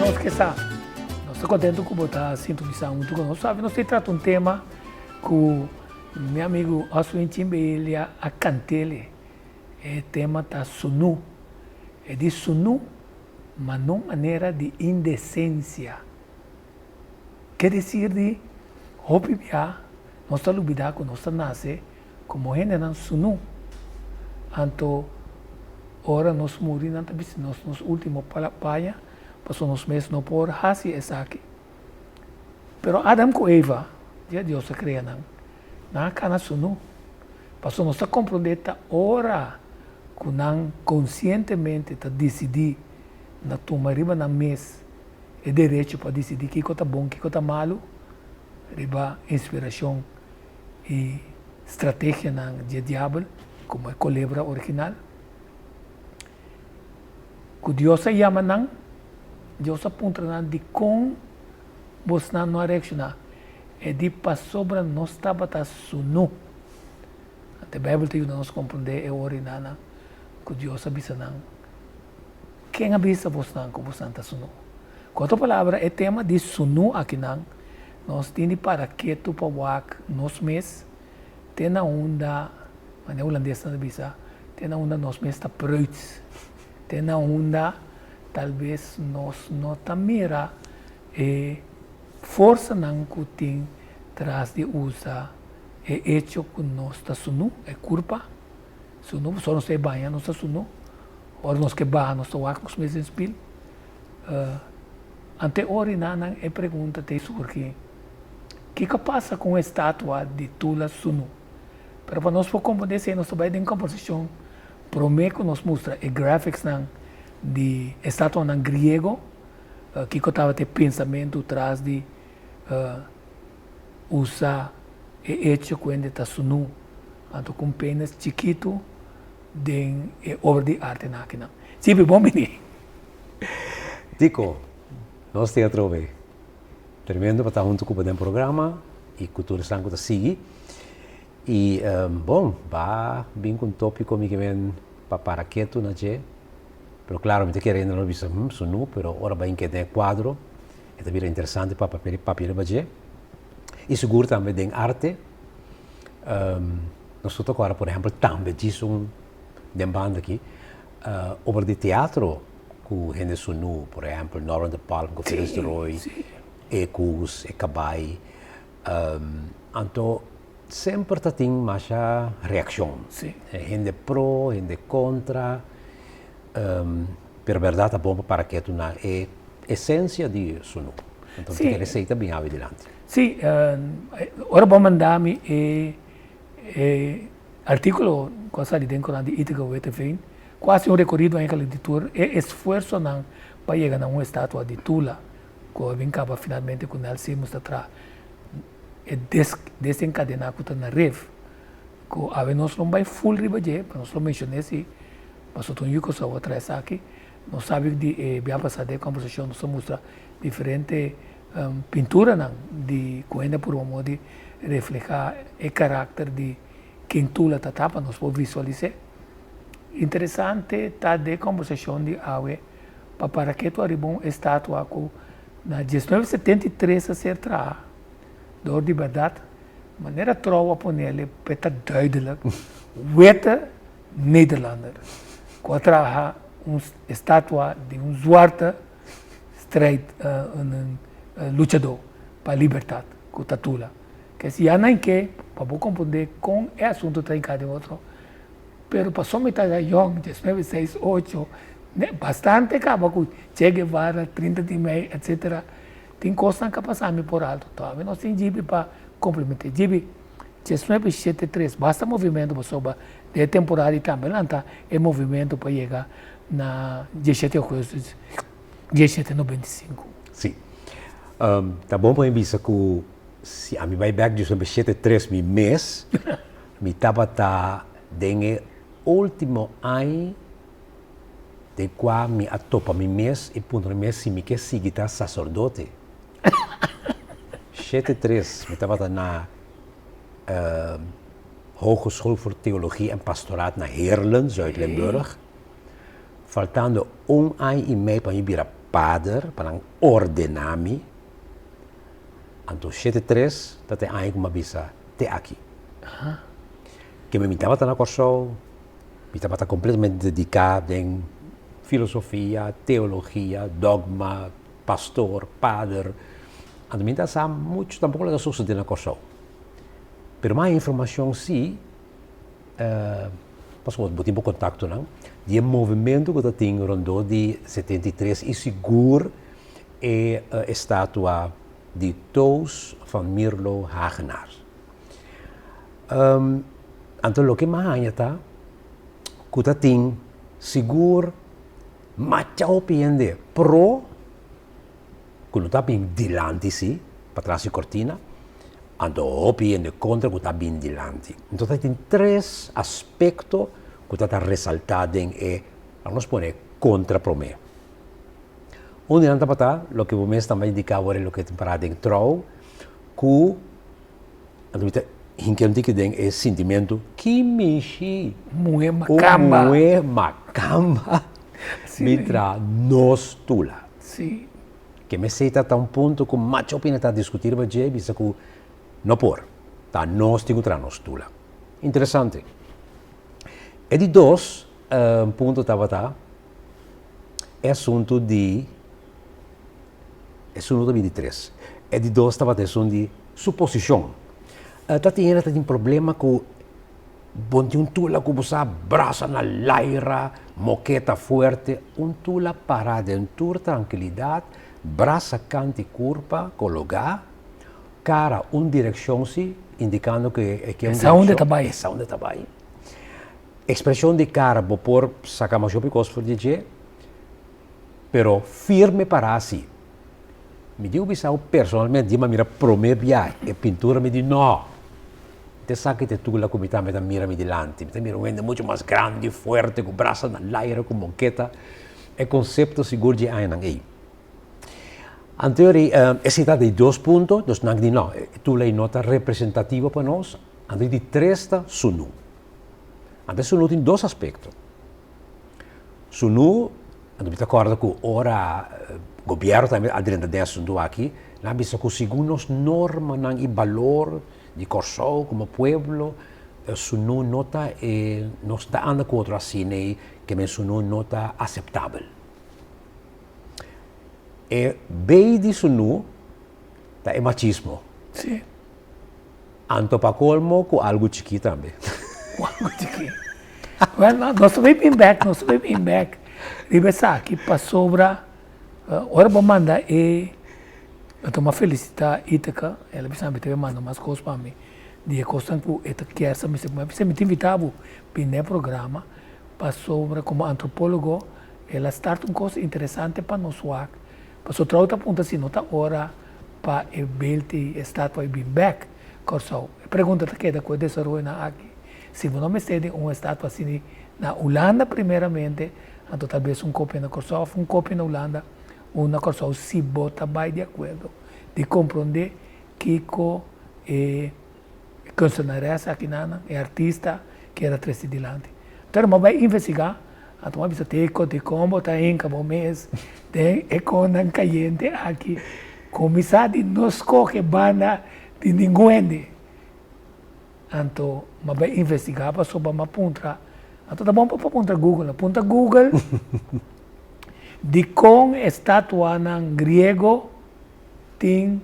nós que está. Nós estamos contentes com botar sintonizar muito com nós. Sabe, nós tratamos um tema com meu amigo Oswin Timbe, ele a cantele. O tema está sunu. É de sunu, mas não maneira de indecência. Quer dizer de hopibia, nós estamos lidando com nós nasce como gênero sunu. Então, ora nós morimos nos últimos paia, passou nos meses não por hasi essa aqui. Pero Adam com Eva, dia Deus se cria na cana sunu, passou nós a compreender ora que não conscientemente tá decidir na tomar riba na mês é direito para decidir que coisa bom, que coisa malo, riba inspiração e estratégia na dia diabo, como é colebra original. Que Deus chama nang, Deus apunta nang de com você não reaccionar, é de passobra nós estava tá sunu. A Bíblia te ajuda a nós compreender é original que Deus avisa nang. Quem avisa você nang que você está sunu? Com outra palavra, é tema de sunu aqui nang. Nós temos para que tu para wak nos mês, tem na onda, mas é holandês não avisa, tem na onda nos mês está pruits. Tem na onda, talvez nós não mira força não que tem traz de usar é hecho que nós está sunu, é culpa, sunu, só nós é banha, nós está sunu, ou nós que barra, nós está wak, nós mesmos espil. Ante ori não é pergunta te surge, que passa com a estátua de Tula sunu? Para nós for compreender se nós vai em composição Promeco nos mostra e graphics de estátua em grego, que estava de pensamento atrás de usar e hecho quando está sunu, então com penas chiquito de obra de arte na aqui. Sim, bom menino. Tico, nós te trove. Tremendo para estar junto com o programa e cultura sangue da seguir. E, bom, vai vir com um tópico que vem para quieto na je. Pero claro, me querendo não visa sunu, pero ora vai que tem quadro. É também interessante para papel para je. E seguro também tem arte. Nós estamos agora, por exemplo, também diz de banda aqui, obra de teatro com gente sunu, por exemplo, Norman de Palm, com Felix de Roy, Ecus, Ecabai. Então, sempre tem mais reação. Gente pro, gente contra. Per verdade, é bom para que tu na essência de sunu. Então, tem que receita bem adiante. Sim, ora vou mandar-me artículo coisa de dentro de Ítica Wetefein, quase recorrido em aquela editor, é esforço para chegar a uma estátua de Tula, que vem cá finalmente com ela se mostra atrás. É desencadenar que está na rev. Que a vezes nós não vai full riba de, para nós não mencionar se, mas outro dia que eu vou trazer aqui, nós sabemos de bem passar de conversação, nós mostra diferente pintura de coenda por um modo de reflejar o caráter de quem Tula está tapa, nós podemos visualizar. Interessante tá de conversação de awe para que tu arriba uma estátua que na 1973 a ser tra door de verdade, maneira trova por nele, peta duidelijk, wete Nederlander. Contra uma estátua de zwarte strijd, luchador para a liberdade, com Tula. Que se há nem que, para você compreender com o assunto tem cada outro, pero para só metade young, 19, 8, bastante acaba com Che Guevara, 30 de maio, etc. Tem coisas que passam por alto. Então, nós temos gibi para complementar. Gibi, 1973, basta movimento para sobre de temporada e também lá está é movimento para chegar na 17 agosto, 1795. Sim. Tá bom para mim que se a mim vai back de 73 mês, me estava dengue último ano de qual me atopa mi mês e ponto mês se me quer seguir sacerdote. 73, me estava na Hogeschool voor Theologie en Pastoraat naar Heerlen, Zuid-Limburg. Faltando ano e meio para ir a padre, para ordenar-me. Então, 7-3, dat é aí uma bisa, te aqui. Que me estava na corso, me estava completamente dedicado em filosofia, teologia, dogma, pastor, padre. Então, me estava muito, tampouco era sucedido na corso. Pero mais informação, sim, posso botar em contato, não? De movimento que eu tenho rondou de 73 e seguro é a estátua de Toos van Mierlo Hagenaar. Então, o que mais está, que eu tenho seguro, macha opinião pro, que não está bem dilante, sim, para trás de cortina, então opinião contra que está bem dilante. Então, tem três aspectos que está ressaltado em, vamos pôr, contra pro mim. Um de nada para o que o mês também indicava é o que tem parado em trau, que é sentimento que mexe Muito macamba. Muito macamba me traz nostula. Sim. Que me sei até um ponto que mais opinião está discutir para gente, bisa que não por, tá nós temos que nostula. Interessante. E de dois, ponto estava é assunto de é assunto de três. E de dois estava assunto de suposição. Tá tem problema com bonde tula que você abraça na laira, moqueta forte, tula parada em tur tranquilidade, braça cante curva, colocar, cara direção se indicando que é essa onde está bem. Essa onde está bem. Expressão de cara, vou pôr sacar mais coisas por dizer, pero firme para si. Me digo bisau personalmente, de maneira promessa, e pintura me diz não. Te sabe que tu la comita me mira me delante, me mira um muito mais grande, forte, com braços na laira, com moqueta, é conceito seguro de aí aí. Anterior, essa idade de 2 pontos, dos não de não, tu lei nota representativa para nós, antes de 3 sunu. Antes sunu tem 2 aspectos. Sunu, antes me acordo que ora governo também adrenda dessa do aqui, na bisa que segundo as normas e valor de Corsol como pueblo, sunu nota não está anda com outro assim, que me sunu nota aceitável. E bem de sunu, é machismo. Sim. Anto para colmo com algo chiquito também. Algo chiquito. Well, nós também bem back. Ribessa aqui para sobra, ora vou mandar eu estou uma felicitar Ítaca, ela me manda umas coisas para mim. De coisa que ela quer saber, você me invitava para o programa, para sobre como antropólogo, ela starta uma coisa interessante para nós, para só outra ponta assim, não está hora para o belte estátua e bem back, corso. Pergunta que da coisa dessa ruína aqui, se você não me cede uma estátua assim na Holanda primeiramente, então talvez cópia na corso, cópia na Holanda, uma coisa se bota bem de acordo, de compreender que é funcionária aqui é artista que era três de lante. Então, mas vai investigar, então vai ter de como está em cada mês, tem economia caliente aqui, começar de não escolher banda de ninguém. Então, mas vai investigar para sobre uma ponta. Então, tá bom para ponta Google. De com estátua em grego tem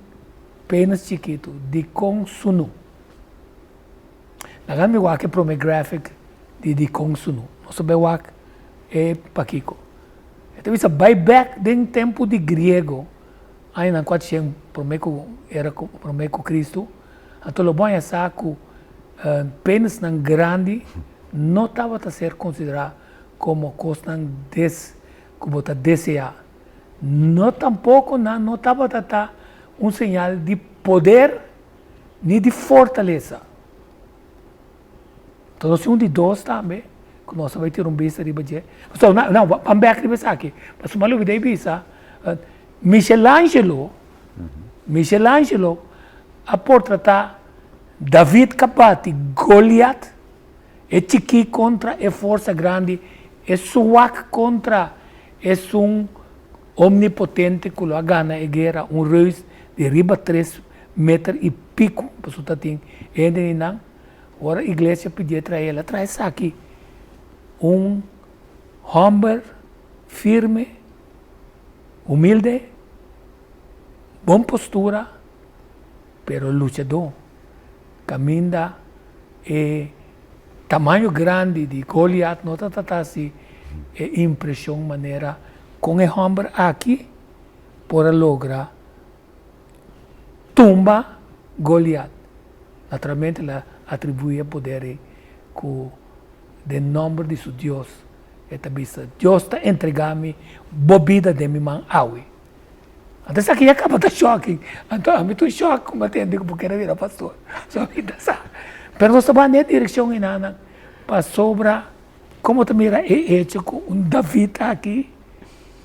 penas chiquito, de com sunu. Na grande wak é prome graphic de com sunu. Não sabe wak é paquico. Então isso vai back den tempo de grego. Aí na qual tinha promeco era promeco Cristo. Então o bom é saco penas não grande não estava a ser considerado como coisa como está desejar. Não tampouco não estava a dar sinal de poder nem de fortaleza. Então, se de dois também, que nós vamos ter vista de baixo. Então, não, vamos ver aqui aqui. Mas uma luz de vista, Michelangelo, a portratar David Capati, Goliath, é chiqui contra é força grande, é suac contra é omnipotente que lo gana e guerra reus de riba 3 metros e pico, para você tem ainda não. Agora a igreja pediu para ela, traz aqui homem firme, humilde, boa postura, pero luchador. Caminha tamanho grande de Goliath, não está assim, impressão maneira com o homem aqui para lograr tumba Goliath. Naturalmente, ela atribui poder com o nome de seu Deus. Esta vista, Deus está entregando bobida de minha mão aui. Então, isso aqui acaba de choque. Então, eu estou em choque, como eu digo, porque era virar pastor. Só me dá essa. Mas nós estamos na direção inana para sobra, como também era hecho com David aqui,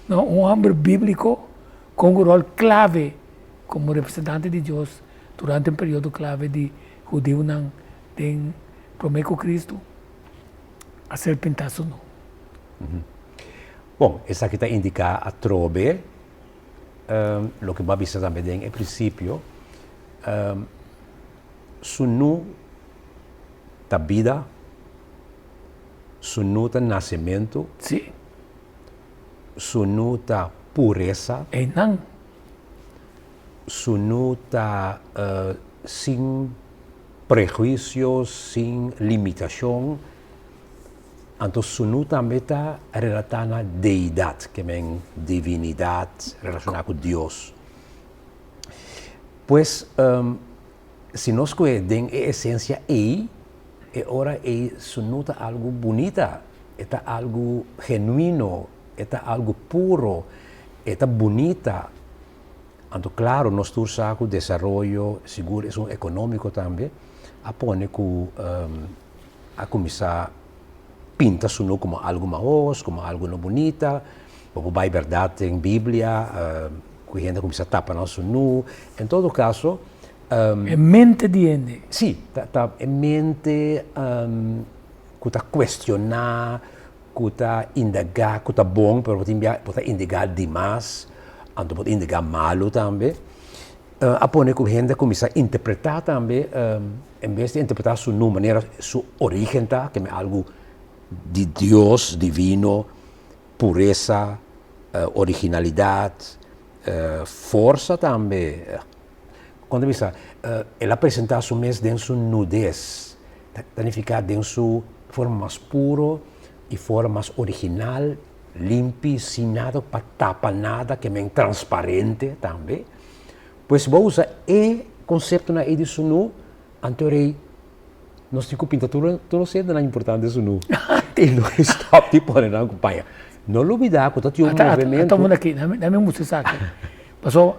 um homem bíblico com um rol clave como representante de Deus durante um período clave de judeu não tem promessa com Cristo a ser pintado não. Bom, essa aqui está indicar a trobe, o que vai ser também é princípio, sunu da vida, sunu da nascimento, Sim. sunu da pureza, E não. sunu da sem prejuízos, sem limitação. Então, sunu também está relacionado à deidade, que é divinidade relacionada com Deus. Pois, se nós conhecemos a essência aí, ora sunu está algo bonita, está algo genuíno, está algo puro, está bonita. Então, claro, nós temos o desenvolvimento seguro e econômico também, a pôr a começar pinta sunu como algo maos, como algo não bonita, ou vai verdade em Bíblia, que a gente começa a tapar no sunu. Em todo caso, É mente de gente. sim, tá em mente que está questionar, que está indagar, que está bom, mas pode indagar demais, então pode indagar malo também. A pôr que a gente começa a interpretar também, em vez de interpretar sunu maneira, sua origem, que é algo de Deus divino, pureza, originalidade, força também. Quando você ela apresenta o mês dentro sua nudez, significa dentro sua forma mais pura e forma mais original, limpa, sem nada para tapar nada, que é transparente também. Pois vou usar o conceito na edição nu, anterior. Nós temos que pintar tudo cedo, não é importante isso não. E não está tipo de não acompanha. Não olvidar que está um movimento. Estamos aqui, na música aqui. Passou,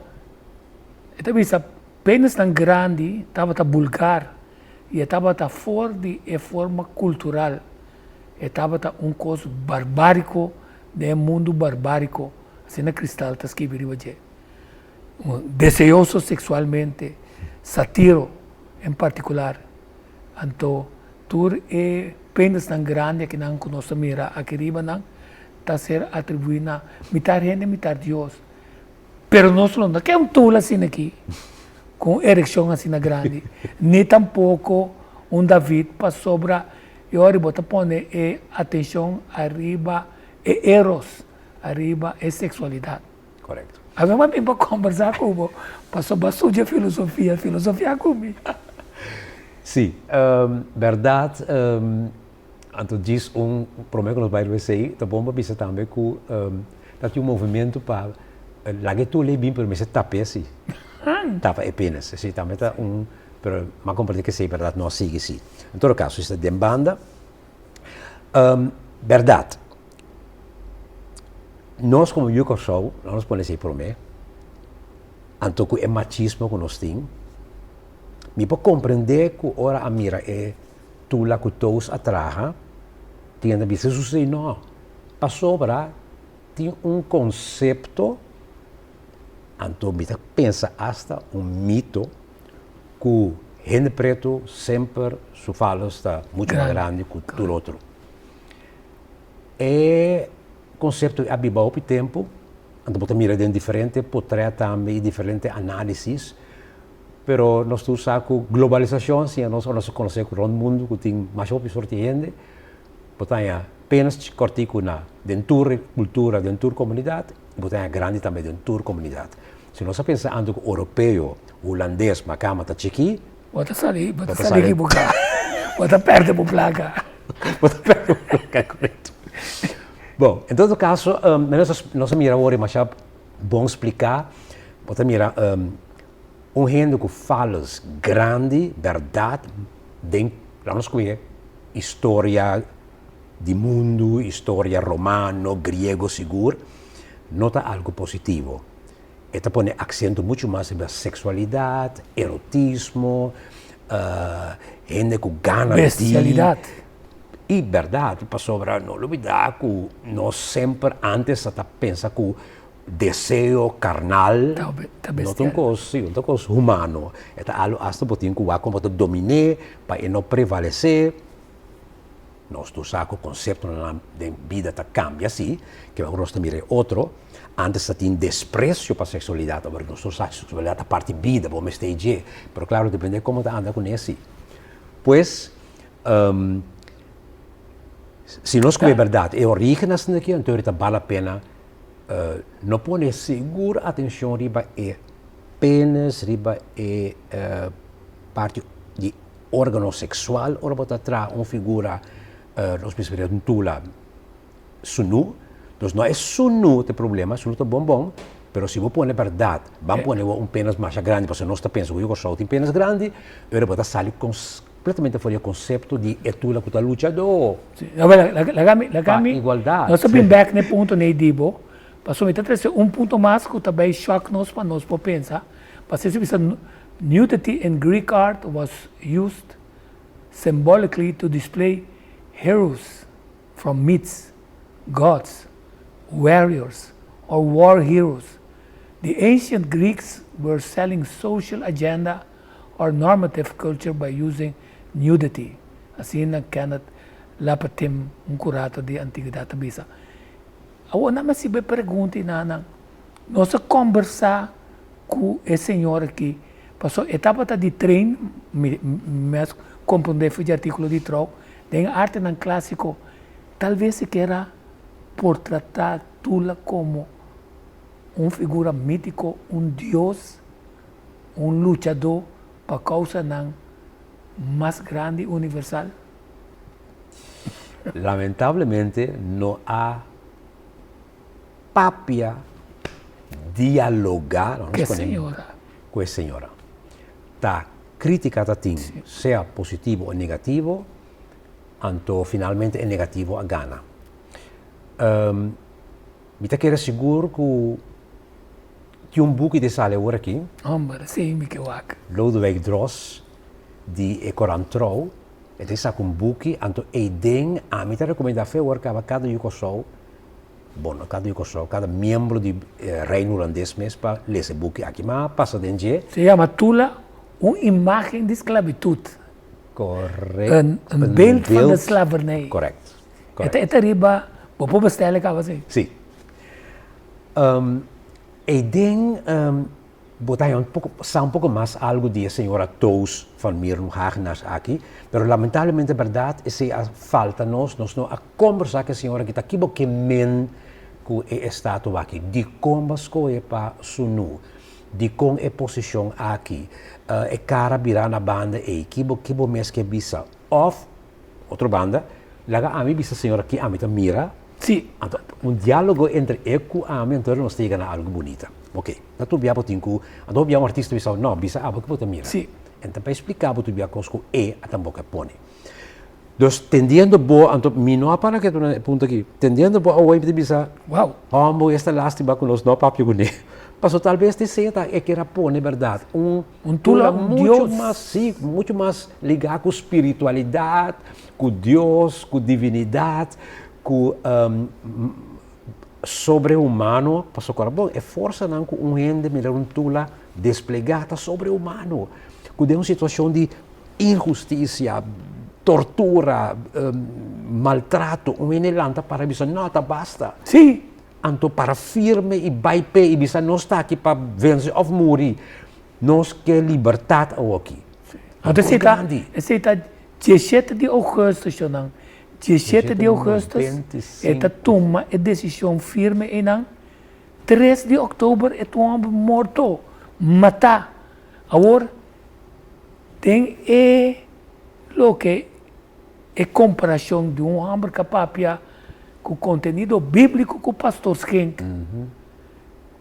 esta vista apenas tão grande, estava tão vulgar e estava tão fora de forma cultural. Estava tão coisa barbárico, de mundo barbárico, assim na cristal está escrito hoje. Deseoso sexualmente, satiro em particular. Então, tudo é apenas tão grande que não conosco mira aqui riba não está ser atribuído a mitar gente, mitar Deus. Pero nós não que é tula assim aqui, com ereção assim grande, nem tampouco David para sobra e agora bota pone atenção arriba eros, arriba sexualidade. Correto. A minha mãe para conversar com o passou bastante filosofia comigo. Sim, verdade. Então diz problema que nós vamos ver, tá bom para pensar também que tem movimento para lá que tu lê bem para me se tapar assim, tapa apenas, assim também tá mas compreendo que sei verdade não sigue assim. Em todo caso, isso é de banda. Verdade. Nós como Yuko Show, nós podemos dizer por mim, então que é machismo que nós temos. Me pode compreender que ora a mira é tu lá que todos atraja, tem a vista suceder não, passou para tem conceito, então me pensa hasta mito que gente preto sempre su fala está muito mais grande que tudo outro. É conceito abibau por tempo, então você mira de diferente, potrà também diferente análises, pero nós tu saco globalização, se nós conhecemos o mundo, que tem mais sorte de gente, portanto, apenas cortico na dentro cultura, dentro comunidade, portanto, grande também dentro comunidade. Se nós pensamos que europeu, holandês, macama, tá chiqui, bota sair que bucar, bota perto do placa. Bota perto do placa, correto. Bom, em todo caso, nós mira agora, mas é bom explicar, bota mira, gente que fala grande, verdade, vamos conhecer história do mundo, história romano, grego, seguro, nota algo positivo. Esta põe acento muito mais na sexualidade, erotismo, gente que gana bestialidade. E verdade, para sobrar, não olvidar que nós sempre antes até pensa que o desejo carnal não é uma coisa humana. É algo hasta botin que vai como dominar para não prevalecer. Nós tu saco o conceito na vida tá cambia assim, que nós também outro. Antes tinha desprezo para a sexualidade, agora nós tu saco sexualidade a parte da vida, vamos estejar. Mas claro, depende de como anda com esse. Pois se nós como é verdade, é origem aqui, então vale a pena não pôr segura atenção riba é pênis, riba é parte de órgão sexual, ou botar atrás uma figura, nós pensamos um tula sunu, então não é sunu o problema, sunu é bom, mas se você põe a verdade, vamos pôr um pênis mais grande, porque nós pensamos que eu só tenho pênis grande, eu botar sair completamente fora do conceito de etula que está luchador. La igualdade. Nós estamos back no ponto né dibo, passou ponto mais que também choque nós para pensar, para se nudity in Greek art was used symbolically to display heroes from myths, gods, warriors, or war heroes. The ancient Greeks were selling social agenda or normative culture by using nudity. Assim na kanat lapatim curata de antiguidade bisa. Awo na mas iba pergunta na nós conversar com esse senhor aqui. Passou etapa de treino, mas compreender foi de artigo de troco. Tem arte no clássico, talvez se queira por tratar Tula como figura mítico, deus, lutador para causa não mais grande universal. Lamentavelmente não há papia dialogar com a senhora. Tá criticada seja positivo ou negativo, então finalmente é negativo a gana. Me quero seguro que book de sale agora aqui. Sim, me que wak. Lodewijk Dross, de Ecorantrou, e essa book, então a me recomenda agora cada Yugoslavo, cada membro do reino holandês mesmo para ler esse book aqui, mas passa de dia. Se chama Tula, uma imagem de esclavitud. Correto. Um beeld da slavernij. Correto. É riba, vou bestellen que assim. Sim. Botar um pouco mais algo de senhora Toos van Mierlo Hagenas aqui, mas lamentavelmente a verdade é que falta nós não a conversar com a senhora que está aqui porque men que é estado aqui, de como as coisas para sunu, de como é posição aqui, é cara virar na banda e que mês que bisa off outra banda, laga a mim bisa senhora que a mim mira. Sim. Então, diálogo entre eu e a mim então nós chega a algo bonito. Ok, então abbiamo tinku, então abbiamo artista que no, bisa abo que mira. Sim. Então para explicar tu abbiamo cosco a tamboca pone. Dus tendendo bo, então mino para que tu ponto aqui, tendendo bo ao de bisa. Wow. Amo esta lástima com nós não papo com ne. Passou talvez de seta é que era pone verdade, tula muito mais ligado com espiritualidade, com Deus, com divinidade, com sobre-humano, passou agora bom, é força não com gente melhor tula desplegada sobre-humano, com uma situação de injustiça, tortura, maltrato, lanta para dizer não, tá basta. Sim. Anto para firme e baipe e bisa não está aqui para vencer ou morrer. Nós quer liberdade aqui. Então, esse está 17 de agosto, senhor. 17 de agosto, esta toma a decisão firme e não. 3 de outubro, é um homem morto. Matar. Agora, tem o que é comparação de um homem capaz com conteúdo bíblico que o pastor esquenta.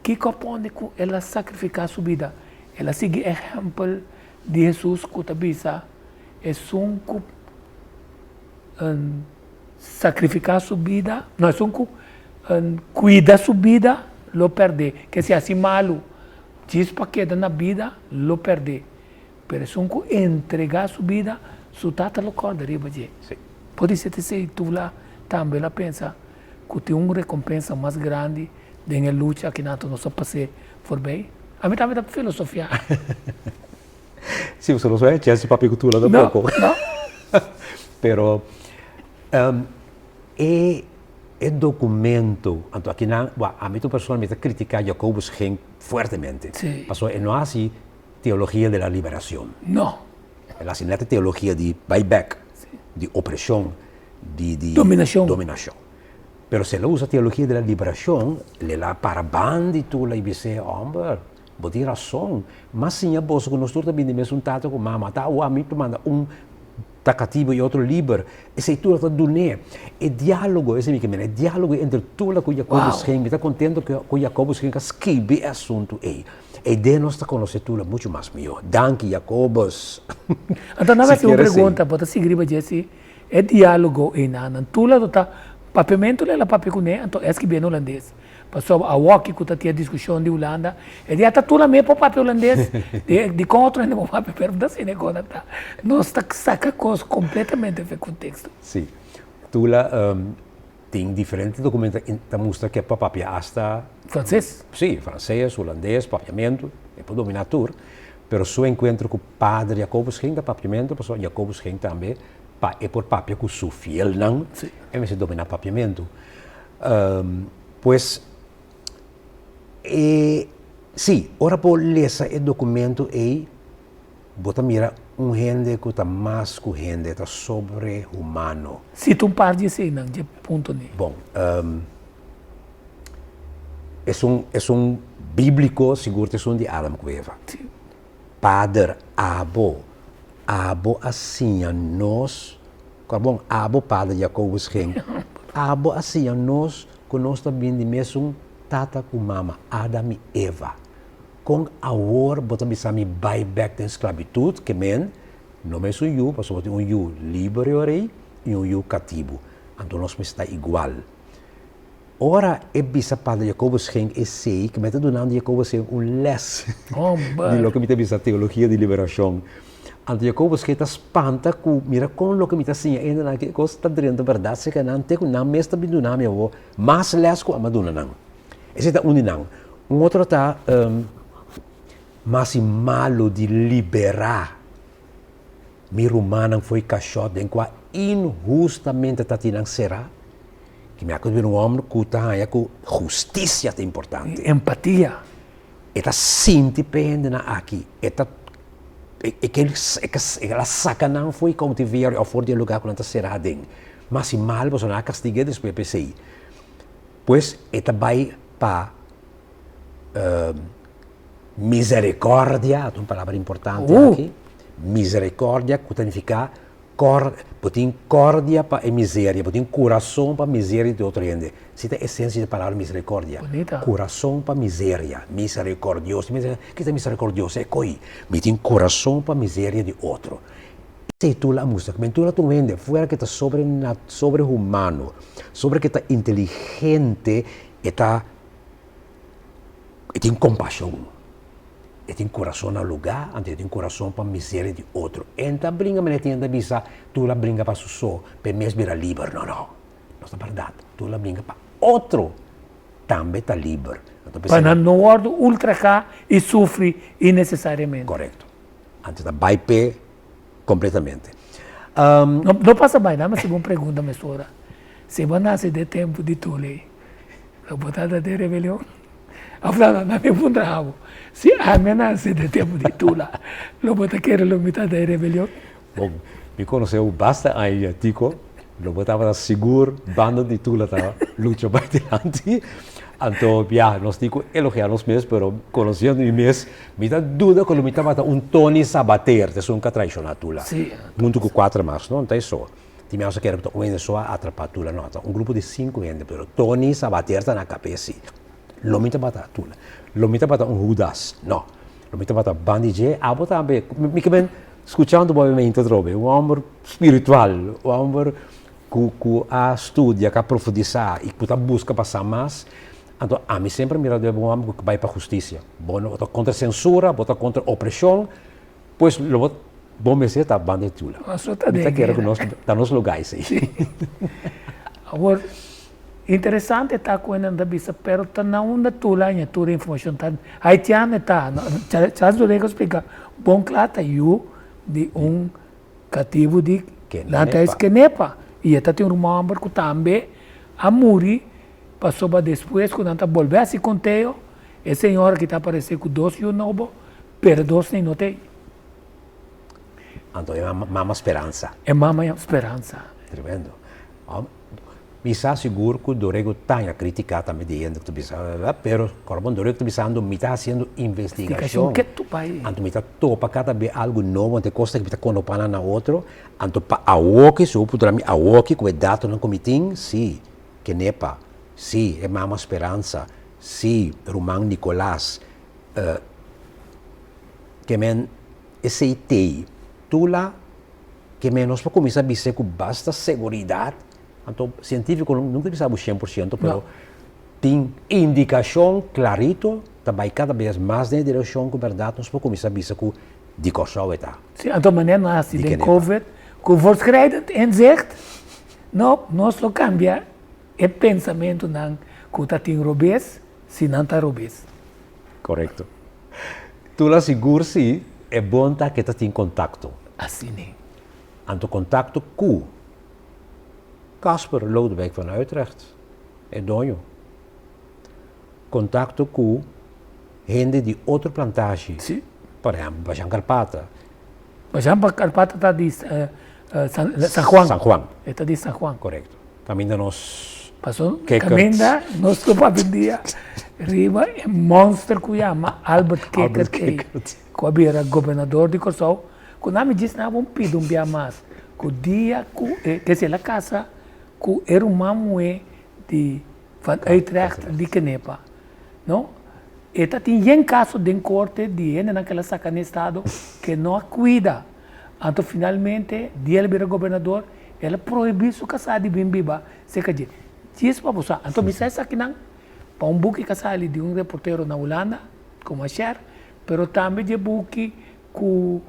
Que compõe com ela sacrificar sua vida. Ela segue exemplo de Jesus que está é sacrificar sua vida, não é cuidar sua vida, lo perder. Que se assim malo, diz para queda na vida, lo perder. Mas é entregar sua vida, sua tata lo corda riba de. Pode ser que tu lá também lá pensa que tem uma recompensa mais grande da luta que nós passamos por bem. A mim também é filosofia. Sim, você não sabe, tinha esse papo que tu lá da pouco. Não. Pero é documento, então aqui a mim pessoalmente criticar Jacobus Henk fortemente. Sí. Passou não há assim teologia da liberação. Não. Ela assim não é teologia de buyback, de opressão, de dominação. Pero se ela usa teologia da liberação, ela para bandi tu lá e dice, homem, vou ter razão, mas sim a bolsa que nós também temos um tato com mama, tá o amigo manda tá cativo e outro livre, e se tu está doné, é diálogo, esse é diálogo entre tu e Jacobus Henk, me está contento que Jacobus Henk escreve assunto aí. E de nós está conhecendo tu muito mais melhor. Danke, Jacobus. Então, não vai ser uma pergunta, pode seguir, Jesse, é diálogo aí, não, tu lá está papiamento é papel com ele, então é que bem holandês. Passou a walk que tinha discussão de Holanda, e de até tudo mesmo papel holandês, de contra o papel pergunta assim, né, quando tá. Nós tá saca coisa completamente fora contexto. Sim. Tu lá tem diferentes documentos que mostra que papel hasta francês. Sim, francês, holandês, papiamento, é para dominar tudo. Pero seu encontro com o padre Jacobus Henk, papiamento, passou Jacobus Henk também. É por papel que sou fiel, não? Sim. É mesmo dominar papiamento. Pois, sim, ora por ler esse documento aí, bota mira gente que está mais que gente, está sobre-humano. Se tu parte assim, não, de ponto nem. Bom, é um bíblico, seguro que é de Adam e Eva. Sim. Padre Abo assim a nós, bom, Abo padre Jacobus Henk, Abo assim a nós, que nós também de mesmo tata com mama, Adam e Eva. Com a hora, botamos a buyback da esclavitud, que não é só eu, mas um eu livre e um eu cativo. Então nós está igual. Ora, é bisa padre Jacobus Henk, sei que me está dando Jacobus Henk les de lo que me está a teologia de liberação. Anto Jacobus que está espanta com mira com lo que me está assim ainda na que costa dentro verdade se que não tem não mesmo também do nome eu mas lesco a maduna não esse está não outro está mas malo de liberar mi romano foi cachorro em qual injustamente está tirando será que me acudo de homem que está aí com justiça é importante empatia está sinti pende na aqui está ela saca não foi cautiveiro ou fora de lugar quando será den mas se mal você não castiga depois pensei pois eta vai para misericórdia uma palavra importante aqui misericórdia que significa botin cordia para miséria botin coração para miséria de outro gente se tem essência da palavra misericórdia coração para miséria misericordioso que é misericordioso é coi botin coração para miséria de outro se tu la música mas tu la tu vende fora que está sobre humano sobre que está inteligente está tem compaixão e tem coração no lugar, e tem coração para a miséria de outro. Então, brinca me tem da visa, tu la brinca para su só, para mesmo virar livre. Não, não. Não é verdade. Tu la brinca para outro, também está livre. Para não ordem ultra cá e sofre innecessariamente. Correto. Antes da bypass completamente. Não passa mais nada, mas se uma pergunta, mesura. Se você nasce de tempo de Tule, Lo botada de rebelión. Ahora, no me pundravo. Si amenaza de tempo de Tula, lo bota que era la mitad de rebelión. Bom, me conheceu basta aí, Tico. Lo botava seguro, banda de Tula tá luta para diante. Então, ja, nós digo elogiar nos mesmos, pero conhecendo o mês, me dá dúvida que me estava Tony Sabater, que são que tradicional Tula. Sim. Junto com 4 mais, não tem só. Tinha mais que era só atrapar Tula, não. Um grupo de 5 gente, pero Tony Sabater está na cabeça. Lo me estava Tula. Lo me estava Judas, não. Lo me estava Bandije, a botar bem. Me que bem escutando o movimento trobe, homem espiritual, homem que a estudia, que a aprofundizar e que busca passar mais. Então, a mim sempre me dá um homem que vai para a justiça. Bom, contra a censura, contra a opressão, pois, bom me ser está banda de Tula. Nossa, tá bem. Está que está nos lugares aí. Agora, interessante está com a bisa, pero está na onda Tula, a tua informação está. Haitiano está, já do rego explica, bom claro, eu de cativo de Lantais Kenepa. E está tem um homem que também a muri passou para depois, quando está volver a se conteio, é senhora que está aparecendo com 2 e um novo, pero 2 nem notei. Então, é uma esperança. É uma esperança. Tremendo. Me está seguro que o Dorego está a criticar também de gente que está pero quando o Dorego está me está fazendo investigação. Que tu pai? Então, me está topa cada vez algo novo, então costa que está conopando na outro. Então, para a Oki, se eu puder a Oki, que é dado no comitê, sim, que nepa. Sim, é uma esperança. Sim, Romão Nicolás. Que men aceitei. Tula, que menos para começar a dizer que basta segurança. Então, científico não precisa 100%, mas tem indicação clarito, também cada vez mais na direção que verdade, nós podemos começar a dizer que de coisa está. Sim, então, maneira não assim, de COVID, que o voorschrijdend inzicht, não, nós não cambia o pensamento não que está tem robês, se não está robês. Correto. Tula seguro sim, é bom que está em contato. Assim, né? Então, contato com Casper Lodewijk van Utrecht, é dono. Contato com gente de outra plantagem. Sim. Por exemplo, Bajan Carpata. Bajan Carpata está de San Juan. San Juan. Está de San Juan. Correto. Também nós... Passou, caminha, nós topamos um dia, riba, um monstro que chama Albert Kekert, que era governador de Corsol, quando me disse, não, vamos pedir dia mais, que o dia, que se a casa, que era uma mulher de Utrecht, de Kenepa, não? E tinha um caso de corte de gente naquela sacanagem estado que não cuida. Então, finalmente, dia ele vira governador, ele proibiu o casar de bimbiba, se quer dizer, diz para você. Então, me sai aqui não, para buque casar de reportero na Holanda, como a Cher, pero também de buque que o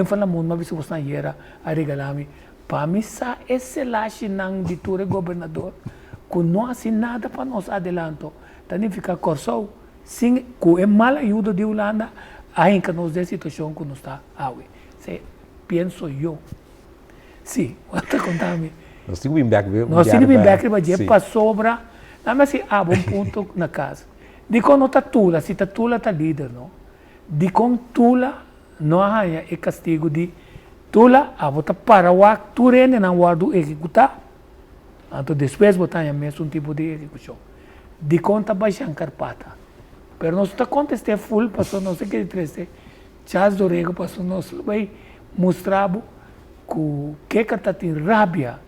falar muito, mas você não era a regalar-me, para mim, esse lache não de todo governador, que não assim nada para nós adelanto, também fica corso, sim, que é mal ajuda de Holanda, ainda nos dê situação que nos está aí. Penso eu. Sim, até contar-me. Nós temos um back. Nós temos um back, mas para sobra, não mas um ponto na casa. De quando está tula, se está tula, está líder, não? De quando tula, não há é castigo de tula, a volta para o ar, tu rende na guarda executar. Então, depois botar mesmo tipo de execução. De quando está baixando Carpata. Pero nós está contestando full, passou não sei o que triste. Charles Dorego passou nós vai mostrar que está tem rabia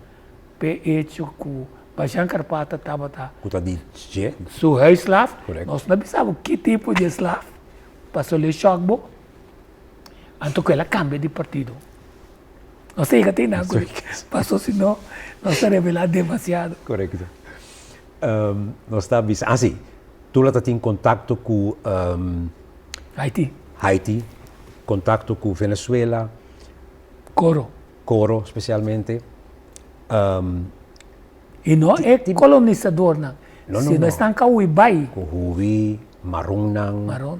pe hecho que baixando Carpata estava Kuta de Tche. Su é escravo. Nós não sabemos que tipo de escravo. Passou o choque, então que ela cambia de partido. Não sei que tem nada. Passou, senão, não se revelar demasiado. Correto. Nós estamos... Ah, sim. Tu lá está em contato com... Haiti. Contato com Venezuela. Coro, especialmente. E não é colonizador, não. Se não estão com o Ibai. Com o Hubi, Marron.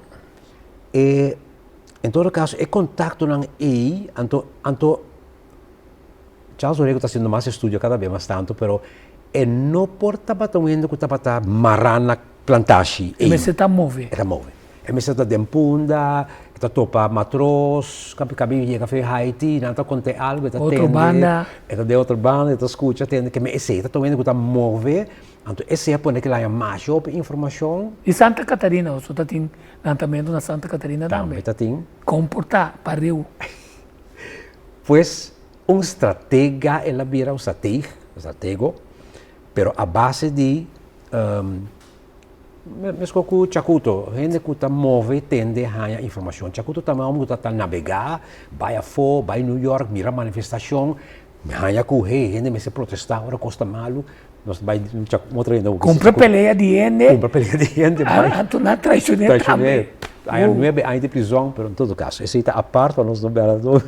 E, em todo caso, é contato não então Charles Orego está fazendo mais estudo cada vez mais tanto, pero E não porta batendo que tá marana plantashi. E você tá move. Era move. E me está dempunda, está topa matros, capi chega a Haiti, não tá conte algo, está outra banda. Está de outra banda, está escuta, tende que me esse, está vendo que tá move. Então esse é porque lá é mais op informação. E Santa Catarina, você tá tem lançamento na Santa Catarina também. Tá tem. Comportar para eu. Pues estratega ela vira estratego, pero a base de mesmo com o Chacuto, gente que está move tende a ganhar informação. Chacuto também é um que está navegar, vai a fora, vai a New York, mira manifestação, ganha com gente me se protestar, agora custa malo, nós vai compra peleia de gente. Compra peleia de gente, vai. Tu não traicioneiro também. Há 9 anos de prisão, mas em todo caso, esse está a parte, nós não vemos.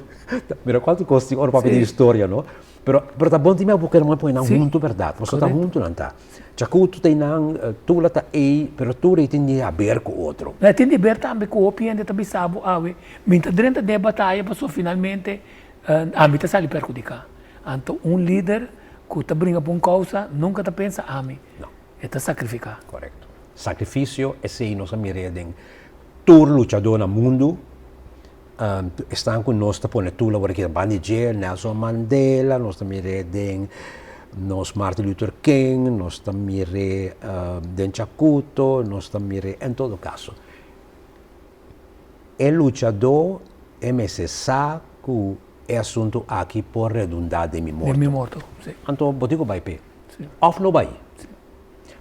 Mira quanto custa agora para pedir história, não? Pero tá bom também porque não é põe junto verdade, você está junto não tá. Chacuto tem não, tu lá tá aí, pero tu tem de haver com outro. Tem de haver também com o piante também sabe, minta durante a batalha passou finalmente a mim tá sali perjudicar. Então líder que tá brinca por uma causa nunca tá pensa a mim. Não. É tá sacrificar. Correto. Sacrifício é se nós mirem tur lutador no mundo. Estão com nós, põe tudo agora que Bandiger, Nelson Mandela, nós também redem nós Martin Luther King, nós também den Chacuto, nós também em todo caso. O lutador é necessário que é assunto aqui por redundar de memória. De memória, sim. Então, botigo vai pé. Off não vai.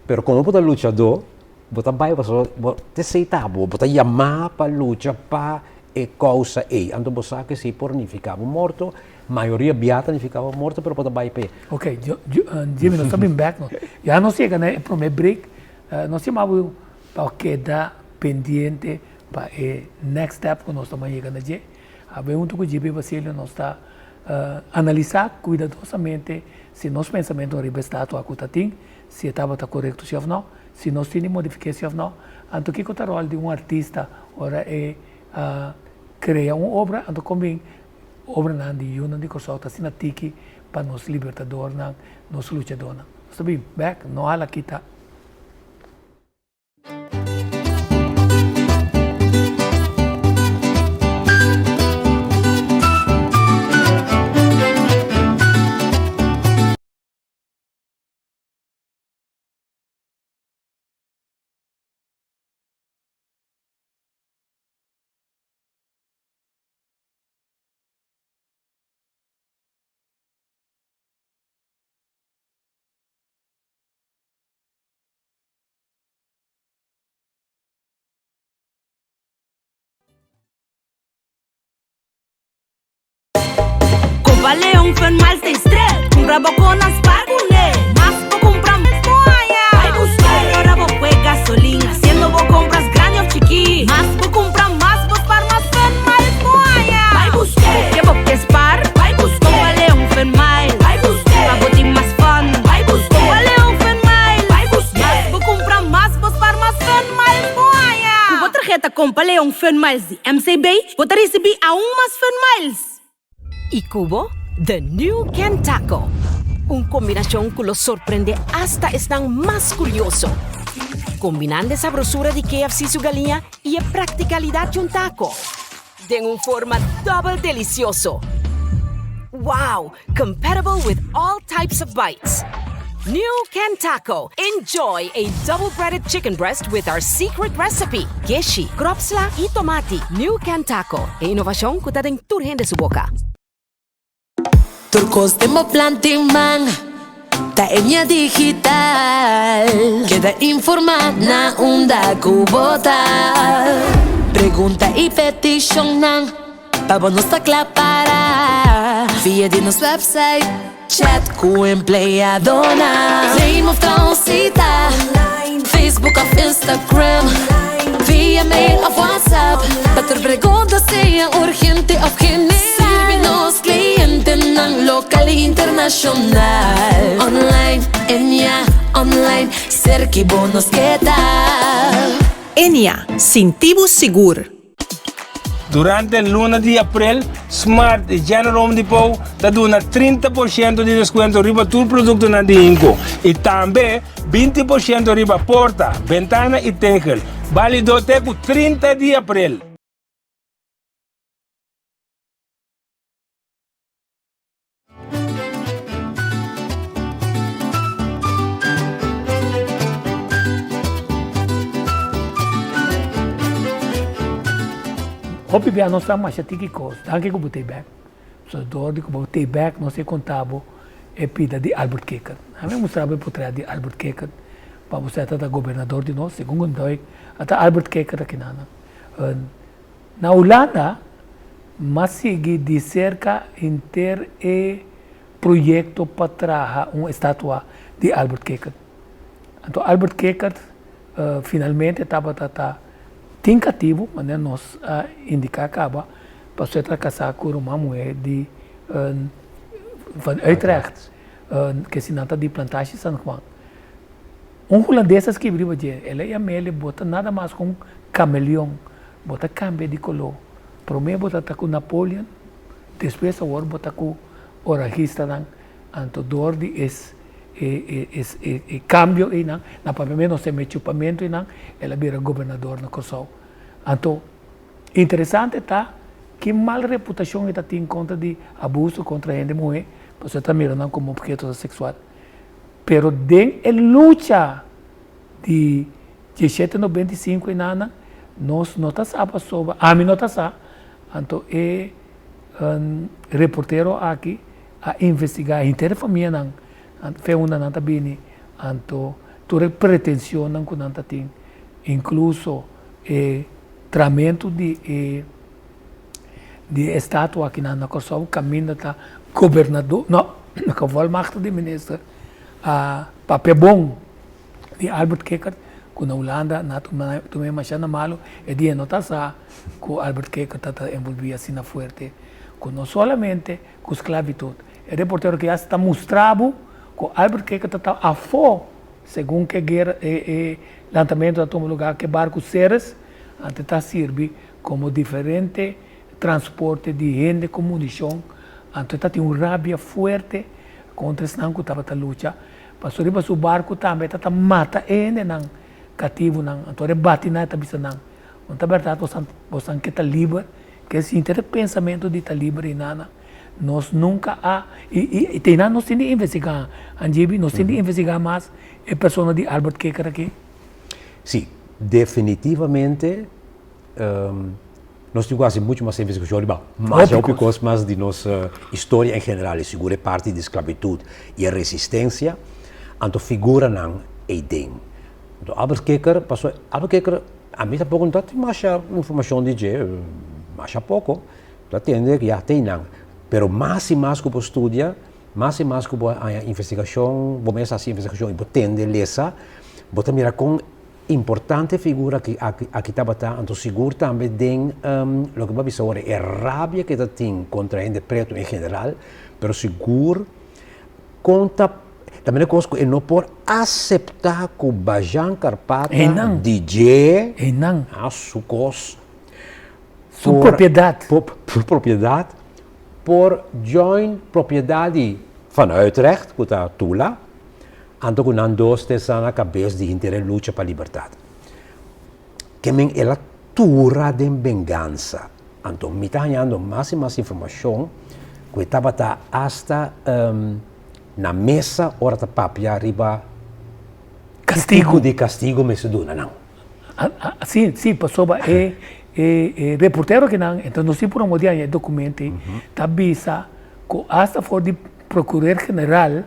Pero quando você é lutador, você vai, você aceitar, você chamar para luta para e causa e então você sabe que se por não ficava morto, maioria beata não ficava morto, pero pode vai pé. Ok, Jimmy, nós estamos back, não? Já não chega, né? Para o break, nós chamamos para quedar pendente para o next step que nós estamos chegando aqui. A pergunta que o Jimmy Basílio nós está analisar cuidadosamente se nosso pensamento arriba está a cutatim, se estava correto ou não, se nós temos modificação ou não. Então, o que é o rol de um artista ora é criar uma obra, então também obra não de uma de coisa assim na tiki para nos libertador, nos lutador. Está bem, back, não há aqui tá. Vale un fen mal de estrés, un rabo con aspargule, más po compramos moya. Hay buscar, ahora vos fue gasolina, haciendo vos compras grandes o chiqui. Más po compras más, vos par más fen mal moya. Hay buscar, que vos que spar, hay buscar, vale un fen mal, hay buscar, pa vos más fun, hay buscar, vale un fen mal, hay buscar, más vos compras más, vos par más fen mal moya. Com a tarjeta compra Leão Fen Miles de MCB, vou receber aún más Fen Miles. Y Cubo, The New Kentaco. Un combinación que los sorprende hasta están más curioso. Combinando sabrosura de KFC su galinha y a practicalidad de un taco. De un forma double delicioso. Wow, compatible with all types of bites. New Kentaco. Enjoy a double-breaded chicken breast with our secret recipe. Geshi, kropsla y tomate. New Kentaco. E innovación que te turhen de su boca. Turcos de mo plantiman, ta enya digital. Queda informada unda kubota. Pregunta y petition nan, pa nos aclapara. Via de nos website, chat com empleadona. Claim of transita, Facebook of Instagram. Via mail of WhatsApp, pa ter pergunta se é urgente ou general. Nos clientes ng local e internacional. Online, Enya, online, cerca bonos que tal. Enya, sintibus sigur. Durante el lunes de abril, Smart y General Home Depot está dando 30% de descuento riba todo producto na de Inco. E também 20% riba porta, ventana e tegel. Válido até o 30 de abril. Hopi bem, nós estamos mais tiki coisa. Danke que eu botei back. So door que eu botei back, nós contava a pida de Albert Keker. A mim mostrava o portrait de Albert Keker para você até governador de nós, segundo doi, até Albert Keker aqui na Holanda, mas sigue de cerca inter e projeto para trazer uma estátua de Albert Keker. Então Albert Keker finalmente estava tentativo, mas nós indicar acaba para você casar com uma mulher de van Utrecht, que se nota de plantagem San Juan. Holandesa que vive ali, ela e a Mele bota nada mais com camaleão, bota cambio de color. Primeiro bota com Napoleon, depois agora bota com o registro, então dor de cambio e na papel não se mete chupamento e ela vira governador na Corsol. Então interessante está que mal reputação está tem conta de abuso contra a gente mulher, você está mirando como objeto sexual. Pero den a luta de 1795 e nada, nós não está sabendo sobre, a mim não está sabendo, então é reporteiro aqui a investigar a inteira família não, fez uma nota bem, então toda pretensão não que nanta tem, incluso tratamento de estátua aqui na Kosovo, caminho da governador, não, na volmacht de ministro, papel bom de Albert Keker, que na Holanda, também mais malo, e dia nota que Albert Keker está envolvido assim na forte, que não somente com esclavitud. O reporteiro que já está mostrado que Albert Keker está a fora, segundo que guerra lançamento da lugar que barcos seres, até está serve como diferente transporte de gente com munição, então tem uma rabia forte contra esse não que estava a luta. Passou riba o barco também está mata ele não cativo não, então rebate na tabisa não. Então verdade você que está livre, que esse interesse pensamento de estar livre e nada. Nós nunca e tem nós temos que investigar, Angibi, nós temos que investigar mais a pessoa de Albert Keker aqui. Sim, definitivamente. Nós temos quase muito mais investigação, mas é porque mais de nossa história em geral, segura parte de esclavitud e a resistência, então figura não é dem. Então Albert Keker passou, Albert Keker a mim pouco não tem mais informação de je, mais pouco, já tem que já tem não, pero mais e mais que estudia, mais e mais que a investigação, vou começar a investigação e vou tender lesa, vou mirar com importante figura que aqui estava então seguro também tem o que vai dizer é rabia que tem contra a gente preto em geral, pero seguro conta também é coisa que não pode aceitar que o Bajan Carpata DJ a sua coisa sua propriedade por join propriedade van Utrecht que está Tula. Então, com nós dois estamos na cabeça de interesse luta para a liberdade. Que é a tura de vingança. Então, me está ganhando mais e mais informação que estava hasta na mesa hora de papia arriba castigo de castigo me se dona não. Sim, passou reporteiro que não, então nós temos por um dia documento, está visa que hasta for de procurador general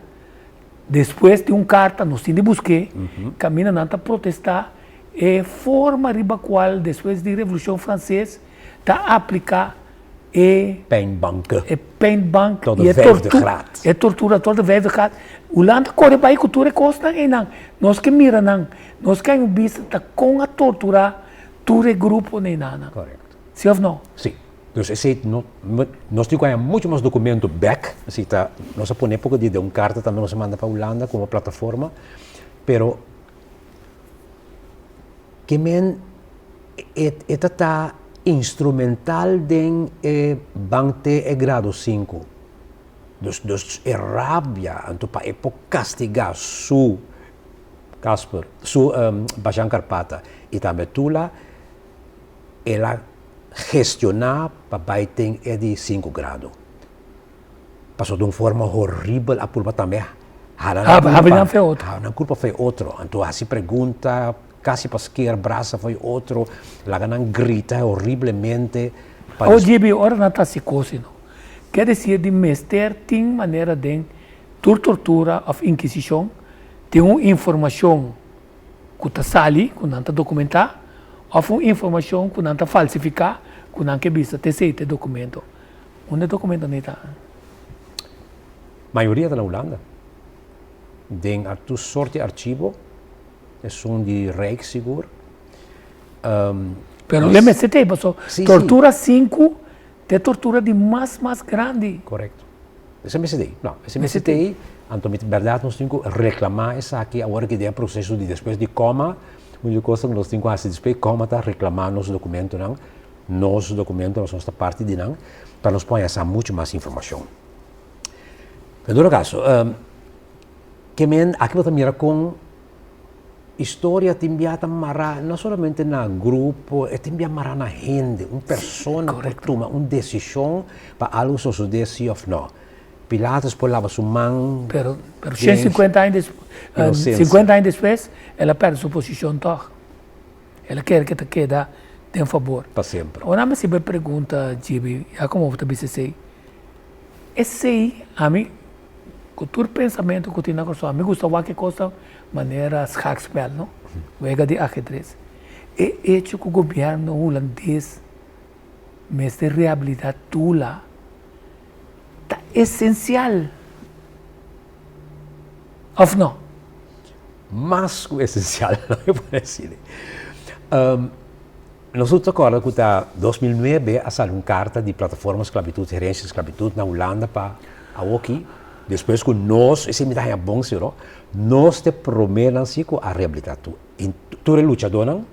depois de carta, nós temos de buscar, caminha para protestar, e forma riba qual, depois da Revolução Francesa, está a aplicar pijnbank e a tortura toda 5 graus. Holanda corre para a cultura costa e não. Nós que mira não, nós que temos visto com a tortura, todo grupo nem nada. Correto. Sim ou não? Sim. Dus nós temos muito mais documento back, nós põe pouco de carta também nós manda para a Holanda como plataforma, pero que men está instrumental den bangte e grado 5. Dus é rabia, então para castigar su Casper, su Bajan Carpata e também Tula, ela gestionar para baiten é de 5 graus. Passou de uma forma horrível, a culpa também. A culpa foi outro. Então, assim pergunta, quase para esquerda, braço foi outro, lá não grita horrivelmente. Hoje, ora não está psicose, não. Quer dizer, de mestre tem maneira de tortura ou inquisição, tem uma informação que está sali, que não está documentar, ou uma informação que não está falsificar, que não quer vista, ter documento. Onde documento não está? Maioria da Holanda. Den tu sorte archivo, são de Rijkssegur. Pero o MST passou tortura 5, tem tortura de mais grande. Correto. Esse MST, não, esse MST, então, na verdade, nós temos que reclamar isso aqui, agora que tem o processo de depois de coma, muita coisa que nós temos que fazer depois de coma, tá reclamar nos documentos, não, nossa parte de não, para nós pôr essa muito mais informação. Em todo caso, que aqui você mira com história te enviada mara não somente na grupo, te enviada mara na gente, uma pessoa por tomar uma decisão para algo suceder ou não. Pilatos pulava sua mão. Pero 150 anos depois, 50 anos depois, ela perde sua posição toch. Ela quer que te quede em favor. Para sempre. Agora me se me pergunta, Gibi, como você disse, esse a mim cultura pensamento que tinha com me gusta qualquer coisa maneira schaakspel, não? Joga de ajedrez. E hecho que o governo holandês mas de reabilitar Tula tá essencial. Ou não? Mais que essencial, eu vou dizer. Nós agora que está 2009 a sair uma carta de plataforma esclavitud, gerência de esclavitud na Holanda para aqui. Depois que nós, esse me dá bom, senhor, nós te prometemos a reabilitar tu. E tu é lutador, não?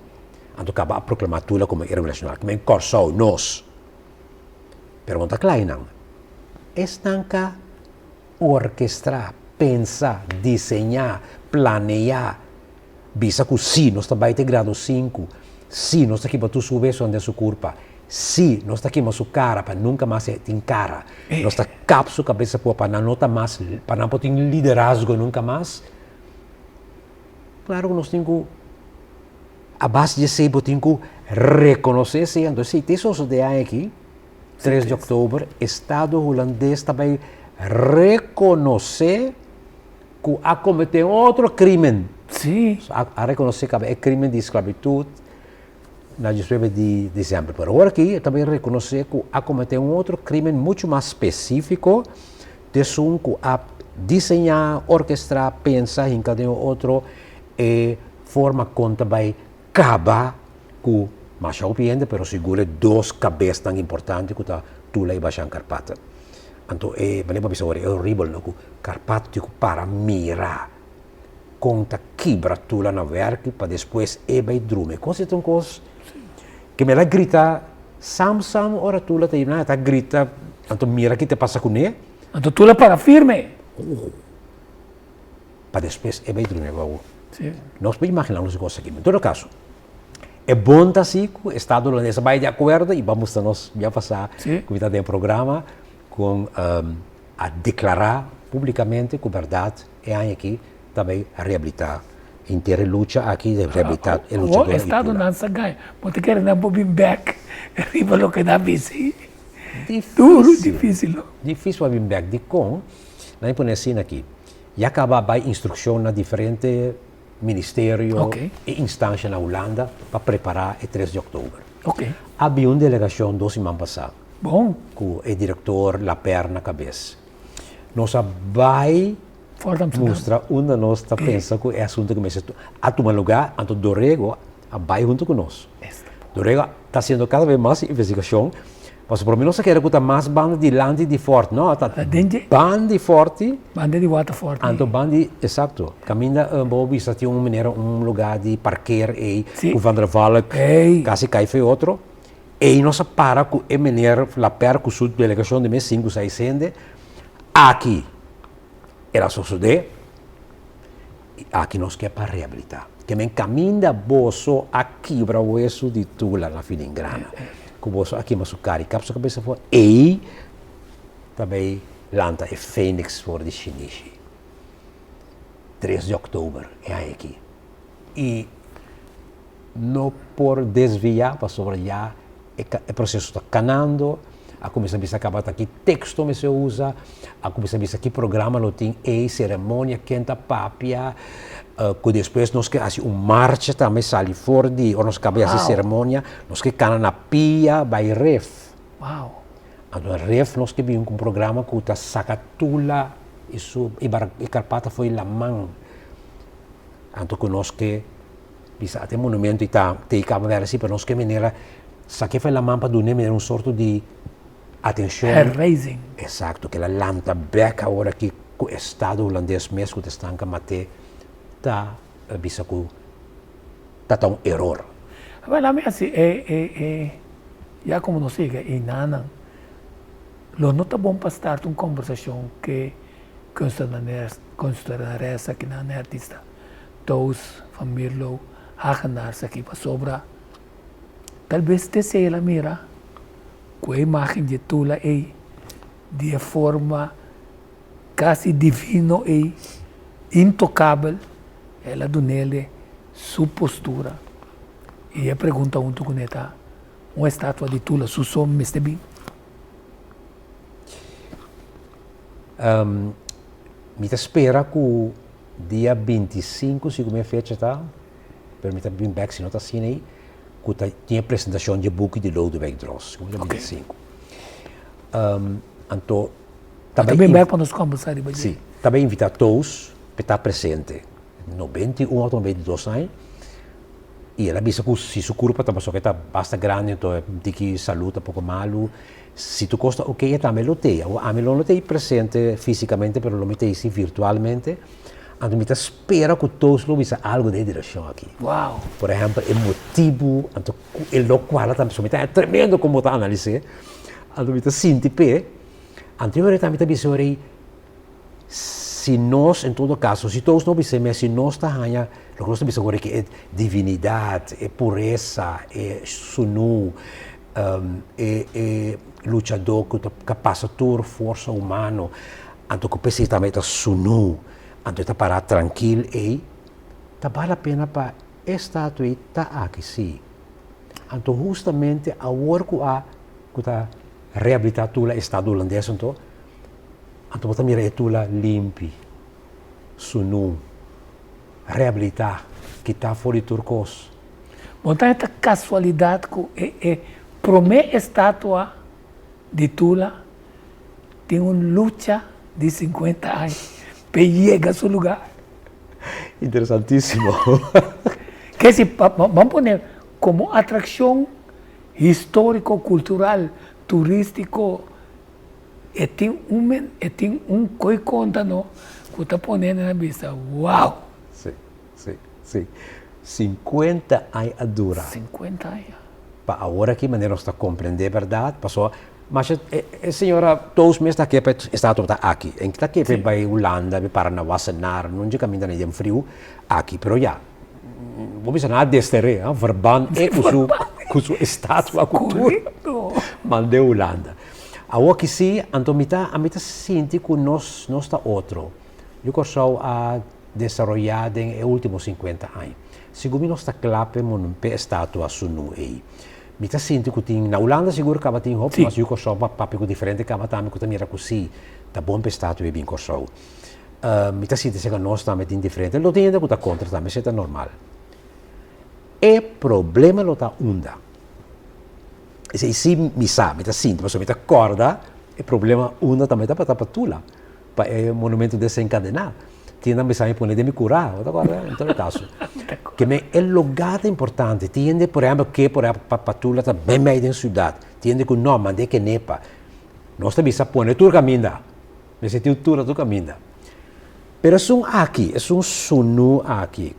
Então acaba a proclamar tu como herói nacional. Que me corso nós. Pergunta clara, não? Estanca orquestrar, pensar, desenhar, planear. Bisa que sim, nós estamos em grado 5. Sim, nós estamos aqui para tu subir onde sua culpa. Sim, nós estamos aqui para sua cara, para nunca mais ter cara. Nós estamos cap sua cabeça para não ter mais, para não ter liderazgo nunca mais. Claro que nós temos que, a base de ser, temos que reconhecer, então, se tem isso de aqui, 3 de outubro, Estado holandês também reconhecer que a cometer outro crime. Sim. A reconhecer que é crime de esclavitud na 19 de dezembro. Mas agora aqui também reconhecer que a cometer outro crime muito mais específico, de que a desenhar, orquestrar, pensar em cada outro forma como também acabar com mas eu penso, pero segura 2 cabeças tão importantes que está Tula e Bajan Carpata. Então, é horrível, não? Carpata para mirar, conta quebra Tula na verga, para depois vai dormir. Coisa tão coisa que me grita, Sam, ora Tula está grita, então mira que te passa com ele. Então Tula para firme. Para depois vai dormir. Nós podemos imaginar as coisas aqui. Em todo caso, é bom assim que o Estado holandês vai de acordo e vamos nós já passar com o programa com a declarar publicamente que a verdade é aqui também a reabilitar inteira luta aqui de reabilitar o lutador. O Estado não se ganha, porque quer não pode back, arriba lo que dá visi. Duro, difícil. Difícil para vir back de com, não é por assim aqui. E acaba a instrução na diferente ministério e instância na Holanda para preparar o 3 de outubro. Havia uma delegação 2 semanas passadas. Bom. Com o diretor La Perna na cabeça. Nós vai mostrar onde nós está pensando que é assunto que começa a tomar lugar, então Dorrego vai junto conosco. Dorrego está sendo cada vez mais investigação, mas por mim nós queremos que está mais banda de land de forte, não? Está banda de forte. Banda de waterforte. Então banda, exato. Caminha Bobby está tinha um lugar de parquear e o Van der Valk quase cai foi outro. E nós para com a maneira, lá perto com a sua delegação de 5, 6 cende, aqui era suceder, aqui nós quer para reabilitar. Que me caminha bolso aqui para o osso de Tula na Filingrana. Com o bolso aqui, mas o cara, capsa a cabeça fora. E também lanta é Fênix for de Shinichi. 3 de outubro, é aqui. E não por desviar para sobre já, o processo está canando, a comissão bisa acabar aqui, texto me se usa, a comissão bisa aqui programa não tem e cerimônia quenta papia, que depois nós que assim marcha também sai fora de, ou nós acaba essa cerimônia, nós que cana na pia, vai ref. Uau! Então ref nós que vimos um programa que está sacatula, isso e carpata foi la mão. Então que nós que bisa até monumento e tá tem cabo ver assim para nós que maneira saque foi la mão para donar um sorto de atenção. Hair raising. Exato, que la lanta back agora que o Estado holandês mesmo que está mate tá bisa que tá um erro. Mas lá assim, já como não sei, e nada, lo não tá bom para estar uma conversação que considerará que não é artista, todos família hagenaars aqui para sobra, talvez te seja la mira, com a imagem de Tula aí, de forma quase divino e intocável, ela do nele sua postura. E a pergunta junto com ela, uma estátua de Tula, su som me está bem? Me espera que o dia 25, se como é fecha, tá? Permita bem back, se não está assim aí, que tinha apresentação de book de Lodewijk Drost, como dia 25. Então, também back para nos conversar. Sim, também invitar todos para estar presente. 91 ou 92 anos. E ela disse que se o corpo está bastante grande, então tem que saúde um pouco malo. Se tu gosta, ok, eu também lotei. A mim não lotei presente fisicamente, mas lo metei virtualmente. Então, me espera que todos lo vejam algo de direção aqui. Uau! Por exemplo, o motivo, então, o qual também é tremendo como está analisando. Então, me sinto pé. Então, eu também disse, se nós, em todo caso, se todos não dizem, se nós estamos o que nós estamos agora que é divinidade, é pureza, é sunu, é lutador, capacitor, força humana, então que pensei também é sunu, então está parar tranquilo e está vale a pena para esta estar aqui sim. Então justamente a work que está reabilitar o estado holandês, então você mira tula limpi, sunu, reabilitar, que está fora de turcos. Então, essa casualidade que promete estátua de Tula tem uma luta de 50 anos para chegar a seu lugar. Interessantíssimo. Que se vamos poner como atração histórico, cultural, turístico. E tem coi conta, não? Que está ponendo na vista. Uau! Sim. 50 anos a dura. 50 anos. Para agora que maneira está compreender a verdade, passou. Mas a senhora, todos meses aqui está aqui. Em que está aqui para a Holanda, para na vacinar, não de caminho nem frio, aqui, pero já. Vou dizer nada deste rei, verbal é o seu estado, a cultura. Mandei Holanda. Agora que sim, então a mim sinto que nós está outro. Eu começou a desenvolver em os últimos 50 anos. Segundo nós está claro, um pé estátua sunu aí. Me sinto que tem na Holanda seguro que tem roupa, mas eu começou uma papo diferente que também que também era assim, tá bom pé estátua e bem começou. Me sinto que nós também tem diferente. Lo tem que está contra também, isso é normal. O problema lo está onda. Se si mi sa, mi sinto, ma se mi accorda, il problema uno também está para Tula, para o monumento desencadenado. Tiene mi sa mi pone de mi curare, in todo caso. Que me é lugar importante, tiende por exemplo que por para Tula está bem meio em cidade, tiende que não, mande que nepa. Nós também sa pone tu caminha, me sentiu tu caminha. Pero aqui, é sunu aqui.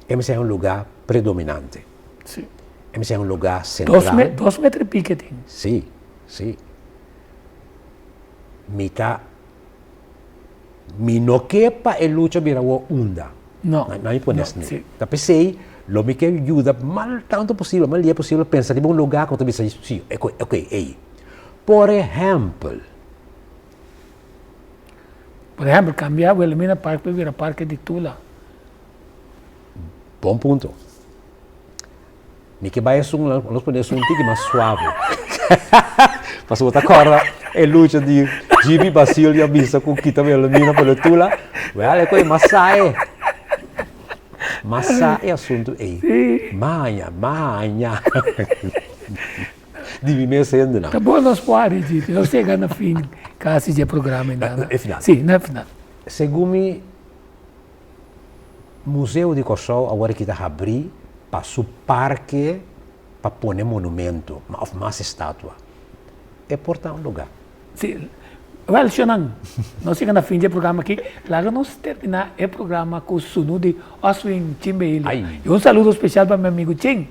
Esse é um lugar predominante. Sim. Esse é um lugar central. 2 metros e pique tem. Sim, sim. Mi não quepa e luta vira o unda. Não. Não é por isso. Sim. Tá pensei, lo me que ajuda mal tanto possível, mal é possível pensar em um lugar que tu pensa, sim, ok, aí. Por exemplo, cambiar o Elmina Park para virar Parque de Tula. bom ponto. Mi que vai nós podemos um tique mais suave. Mas outra corda é luta de Jimmy Basil e a missa com kita Elmina pelo Tula. Well, é coisa massae. Massa é assunto aí. Manha. Dimmi me sendo não. Tá bom nós pode, gente. Eu sei que na fim, caso de programa ainda. É final. Sim, na final. Segundo Museu de Kosovo agora que está abrir para o parque para pôr monumento, mais estátua. É portar um lugar. Sim. Well, Xanang, nós chegamos na fim do programa aqui. Lá nós terminar o programa com o Sunu de Oswin Chimbeili. E um saludo especial para meu amigo Ching.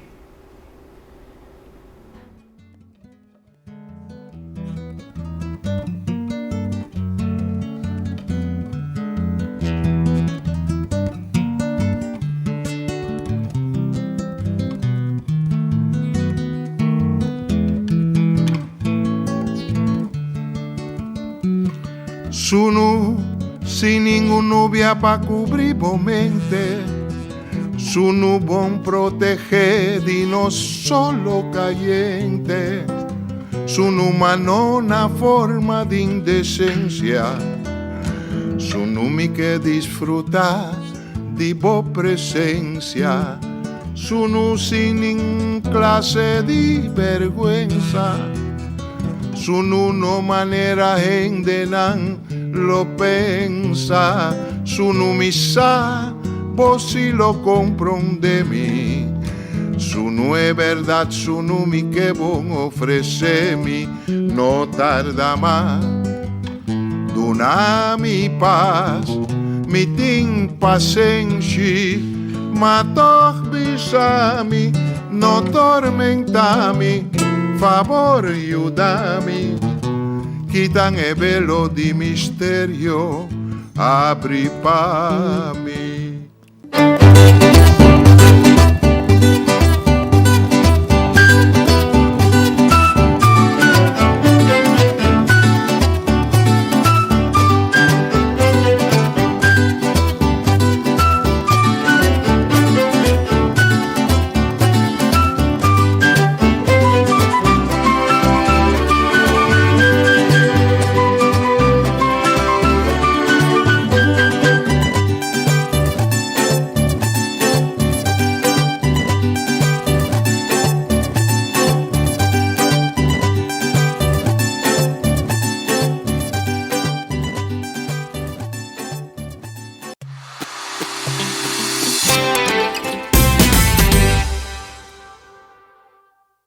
Sunu sin ningún novia pa cubrir mente. Sunu bon protege di no solo cayente. Sunu manona forma de indecencia. Sunu mi que disfruta di bo presencia. Sunu sin ningún clase de vergüenza. Sunu no manera endenan lo pensa, sunu misa, vos si lo comprende mi. Sunu es verdad, sunu mi que bon ofrece mi, no tarda más. Duna mi paz, mi tin pasenci, ma toch bisami, no tormentami, favor aiutami. Quitan el velo di misterio, apri pa' mí.